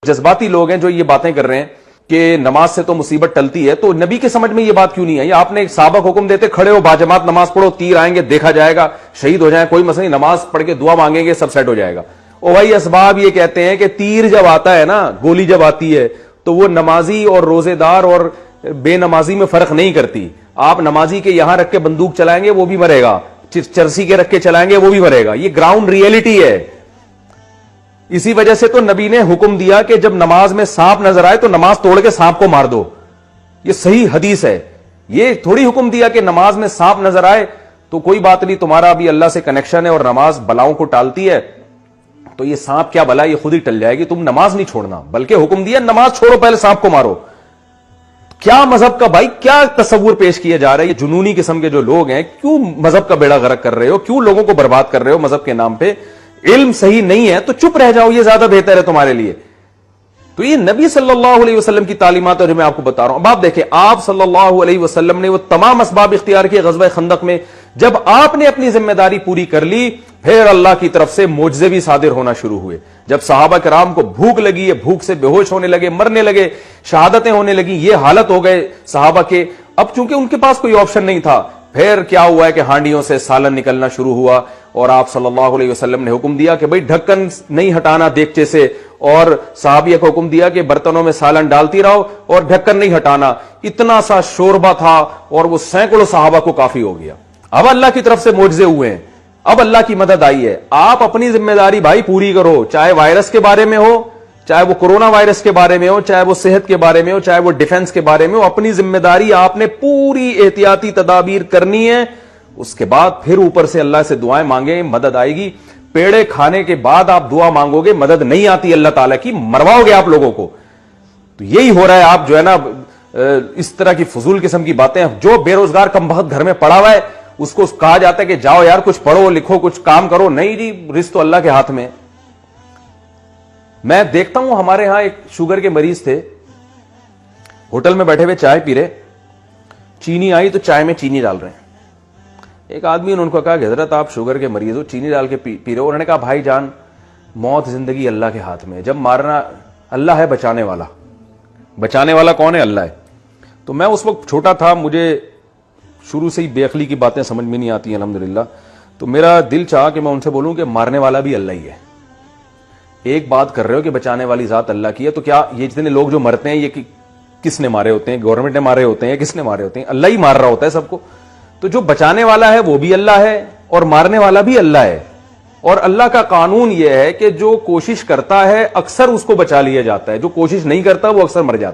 جذباتی لوگ ہیں جو یہ باتیں کر رہے ہیں کہ نماز سے تو مصیبت ٹلتی ہے، تو نبی کے سمجھ میں یہ بات کیوں نہیں آئی؟ آپ نے صحابہ کو حکم دیتے کھڑے ہو باجماعت نماز پڑھو، تیر آئیں گے دیکھا جائے گا، شہید ہو جائیں کوئی مسئلہ نہیں، نماز پڑھ کے دعا مانگیں گے سب سیٹ ہو جائے گا۔ او بھائی اسباب یہ کہتے ہیں کہ تیر جب آتا ہے نا، گولی جب آتی ہے تو وہ نمازی اور روزے دار اور بے نمازی میں فرق نہیں کرتی۔ آپ نمازی کے یہاں رکھ کے بندوق چلائیں گے وہ بھی مرے گا، چرسی کے رکھ کے چلائیں گے وہ بھی مرے گا، یہ گراؤنڈ ریئلٹی ہے۔ اسی وجہ سے تو نبی نے حکم دیا کہ جب نماز میں سانپ نظر آئے تو نماز توڑ کے سانپ کو مار دو، یہ صحیح حدیث ہے۔ یہ تھوڑی حکم دیا کہ نماز میں سانپ نظر آئے تو کوئی بات نہیں، تمہارا بھی اللہ سے کنیکشن ہے اور نماز بلاؤں کو ٹالتی ہے، تو یہ سانپ کیا بلا، یہ خود ہی ٹل جائے گی، تم نماز نہیں چھوڑنا، بلکہ حکم دیا نماز چھوڑو پہلے سانپ کو مارو۔ کیا مذہب کا بھائی کیا تصور پیش کیا جا رہا ہے؟ یہ جنونی قسم کے جو لوگ ہیں، کیوں مذہب کا بیڑا غرق کر رہے ہو، کیوں لوگوں کو برباد کر رہے ہو مذہب کے نام پہ؟ علم صحیح نہیں ہے تو چپ رہ جاؤ، یہ زیادہ بہتر ہے تمہارے لیے۔ تو یہ نبی صلی اللہ علیہ وسلم کی تعلیمات ہے جو میں آپ کو بتا رہا ہوں۔ اب آپ دیکھیں، آپ صلی اللہ علیہ وسلم نے وہ تمام اسباب اختیار کیے غزوہ خندق میں، جب آپ نے اپنی ذمہ داری پوری کر لی پھر اللہ کی طرف سے معجزے بھی صادر ہونا شروع ہوئے۔ جب صحابہ کرام کو بھوک لگی ہے، بھوک سے بے ہوش ہونے لگے، مرنے لگے، شہادتیں ہونے لگی، یہ حالت ہو گئے صحابہ کے، اب چونکہ ان کے پاس کوئی آپشن نہیں تھا، پھر کیا ہوا ہے کہ ہانڈیوں سے سالن نکلنا شروع ہوا، اور آپ صلی اللہ علیہ وسلم نے حکم دیا کہ بھئی ڈھکن نہیں ہٹانا دیگچے سے، اور صحابیہ کو حکم دیا کہ برتنوں میں سالن ڈالتی رہو اور ڈھکن نہیں ہٹانا۔ اتنا سا شوربہ تھا اور وہ سینکڑوں صحابہ کو کافی ہو گیا۔ اب اللہ کی طرف سے معجزے ہوئے ہیں، اب اللہ کی مدد آئی ہے۔ آپ اپنی ذمہ داری بھائی پوری کرو، چاہے وائرس کے بارے میں ہو، چاہے وہ کورونا وائرس کے بارے میں ہو، چاہے وہ صحت کے بارے میں ہو، چاہے وہ ڈیفنس کے بارے میں ہو، اپنی ذمہ داری آپ نے پوری احتیاطی تدابیر کرنی ہے۔ اس کے بعد پھر اوپر سے اللہ سے دعائیں مانگیں، مدد آئے گی۔ پیڑے کھانے کے بعد آپ دعا مانگو گے، مدد نہیں آتی اللہ تعالیٰ کی، مرواؤ گے آپ لوگوں کو۔ تو یہی ہو رہا ہے، آپ جو ہے نا اس طرح کی فضول قسم کی باتیں، جو بے روزگار کم بخت گھر میں پڑا ہوا ہے اس کو کہا جاتا ہے کہ جاؤ یار کچھ پڑھو لکھو کچھ کام کرو، نہیں جی، رزق تو اللہ کے ہاتھ میں۔ میں دیکھتا ہوں ہمارے ہاں ایک شوگر کے مریض تھے، ہوٹل میں بیٹھے ہوئے چائے پی رہے، چینی آئی تو چائے میں چینی ڈال رہے ہیں۔ ایک آدمی نے ان کو کہا کہ حضرت آپ شوگر کے مریض ہو، چینی ڈال کے پی رہے ہو؟ انہوں نے کہا بھائی جان موت زندگی اللہ کے ہاتھ میں ہے، جب مارنا اللہ ہے، بچانے والا، بچانے والا کون ہے؟ اللہ ہے۔ تو میں اس وقت چھوٹا تھا، مجھے شروع سے ہی بے عقلی کی باتیں سمجھ میں نہیں آتی ہیں الحمدللہ، تو میرا دل چاہا کہ میں ان سے بولوں کہ مارنے والا بھی اللہ ہی ہے۔ ایک بات کر رہے ہو کہ بچانے والی ذات اللہ کی ہے، تو کیا یہ جتنے لوگ جو مرتے ہیں یہ کس نے مارے ہوتے ہیں؟ گورنمنٹ نے مارے ہوتے ہیں؟ کس نے مارے ہوتے ہیں؟ اللہ ہی مار رہا ہوتا ہے سب کو۔ تو جو بچانے والا ہے وہ بھی اللہ ہے اور مارنے والا بھی اللہ ہے، اور اللہ کا قانون یہ ہے کہ جو کوشش کرتا ہے اکثر اس کو بچا لیا جاتا ہے، جو کوشش نہیں کرتا وہ اکثر مر جاتا ہے۔